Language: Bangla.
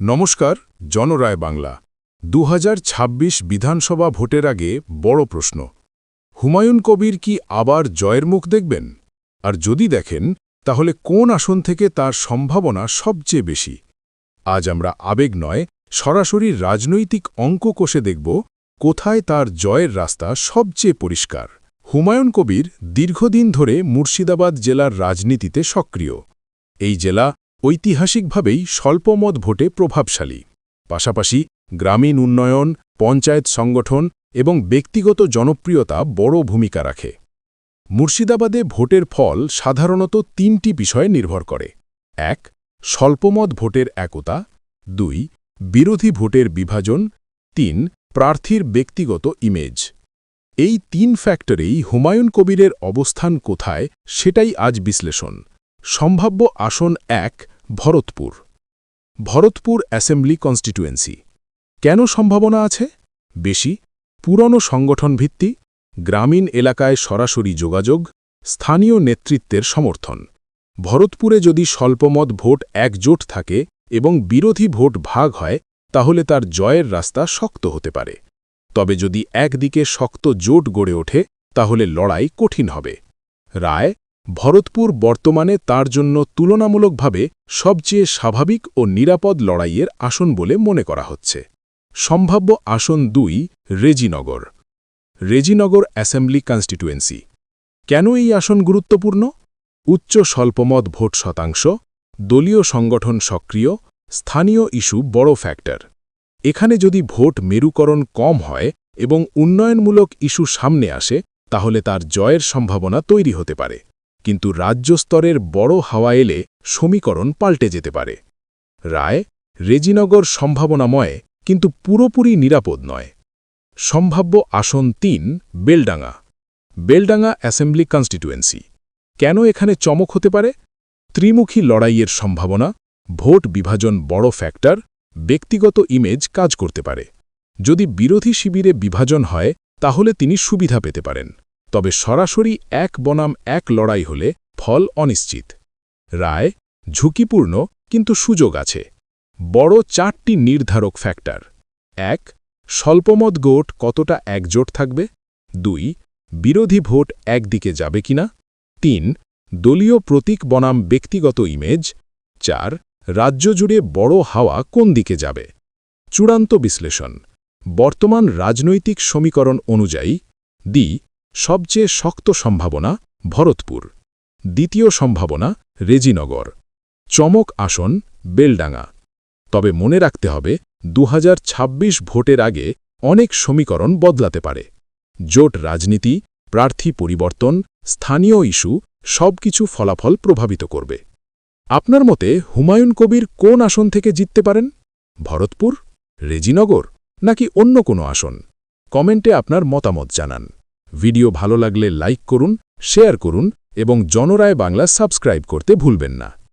নমস্কার, জনরায় বাংলা। ২০২৬ বিধানসভা ভোটের আগে বড় প্রশ্ন, হুমায়ুন কবির কি আবার জয়ের মুখ দেখবেন? আর যদি দেখেন, তাহলে কোন আসন থেকে তার সম্ভাবনা সবচেয়ে বেশি? আজ আমরা আবেগ নয়, সরাসরি রাজনৈতিক অঙ্ক কষে দেখব কোথায় তার জয়ের রাস্তা সবচেয়ে পরিষ্কার। হুমায়ুন কবির দীর্ঘদিন ধরে মুর্শিদাবাদ জেলার রাজনীতিতে সক্রিয়। এই জেলা ঐতিহাসিকভাবেই স্বল্পমত ভোটে প্রভাবশালী। পাশাপাশি গ্রামীণ উন্নয়ন, পঞ্চায়েত সংগঠন এবং ব্যক্তিগত জনপ্রিয়তা বড় ভূমিকা রাখে। মুর্শিদাবাদে ভোটের ফল সাধারণত তিনটি বিষয়ে নির্ভর করে: ১. স্বল্পমত ভোটের একতা, ২. বিরোধী ভোটের বিভাজন, ৩. প্রার্থীর ব্যক্তিগত ইমেজ। এই তিন ফ্যাক্টরেই হুমায়ুন কবিরের অবস্থান কোথায়, সেটাই আজ বিশ্লেষণ। সম্ভাব্য আসন ১. ভরতপুর। Bharatpur assembly constituency. কেন সম্ভাবনা আছে? বেশি পুরনো সংগঠন ভিত্তি, গ্রামীণ এলাকায় সরাসরি যোগাযোগ, স্থানীয় নেতৃত্বের সমর্থন। ভরতপুরে যদি স্বল্পমত ভোট একজোট থাকে এবং বিরোধী ভোট ভাগ হয়, তাহলে তার জয়ের রাস্তা শক্ত হতে পারে। তবে যদি একদিকে শক্ত জোট গড়ে ওঠে, তাহলে লড়াই কঠিন হবে। রায়: ভরতপুর বর্তমানে তার জন্য তুলনামূলকভাবে সবচেয়ে স্বাভাবিক ও নিরাপদ লড়াইয়ের আসন বলে মনে করা হচ্ছে। সম্ভাব্য আসন ২. রেজিনগর। Rejinagar assembly constituency. কেন এই আসন গুরুত্বপূর্ণ? উচ্চ স্বল্পমত ভোট শতাংশ, দলীয় সংগঠন সক্রিয়, স্থানীয় ইস্যু বড় ফ্যাক্টর। এখানে যদি ভোট মেরুকরণ কম হয় এবং উন্নয়নমূলক ইস্যু সামনে আসে, তাহলে তার জয়ের সম্ভাবনা তৈরি হতে পারে। কিন্তু রাজ্য স্তরের বড় হাওয়া এলে সমীকরণ পাল্টে যেতে পারে। রায়: রেজিনগর সম্ভাবনাময়, কিন্তু পুরোপুরি নিরাপদ নয়। সম্ভাব্য আসন ৩. বেলডাঙ্গা। Beldanga assembly constituency. কেন এখানে চমক হতে পারে? ত্রিমুখী লড়াইয়ের সম্ভাবনা, ভোট বিভাজন বড় ফ্যাক্টর, ব্যক্তিগত ইমেজ কাজ করতে পারে। যদি বিরোধী শিবিরে বিভাজন হয়, তাহলে তিনি সুবিধা পেতে পারেন। তবে সরাসরি এক বনাম এক লড়াই হলে ফল অনিশ্চিত। রায়: ঝুঁকিপূর্ণ, কিন্তু সুযোগ আছে। বড় ৪টি নির্ধারক ফ্যাক্টর: ১. স্বল্পমত ভোট কতটা একজোট থাকবে, ২. বিরোধী ভোট একদিকে যাবে কিনা, ৩. দলীয় প্রতীক বনাম ব্যক্তিগত ইমেজ, ৪. রাজ্য জুড়ে বড় হাওয়া কোন দিকে যাবে। চূড়ান্ত বিশ্লেষণ: বর্তমান রাজনৈতিক সমীকরণ অনুযায়ী ডি সবচেয়ে শক্ত সম্ভাবনা ভরতপুর, দ্বিতীয় সম্ভাবনা রেজিনগর, চমক আসন বেলডাঙ্গা। তবে মনে রাখতে হবে, ২০২৬ ভোটের আগে অনেক সমীকরণ বদলাতে পারে। জোট রাজনীতি, প্রার্থী পরিবর্তন, স্থানীয় ইস্যু সবকিছু ফলাফল প্রভাবিত করবে। আপনার মতে হুমায়ুন কবির কোন আসন থেকে জিততে পারেন? ভরতপুর, রেজিনগর, নাকি অন্য কোনো আসন? কমেন্টে আপনার মতামত জানান। ভিডিও ভালো লাগলে লাইক করুন, শেয়ার করুন এবং জনরায় বাংলা সাবস্ক্রাইব করতে ভুলবেন না।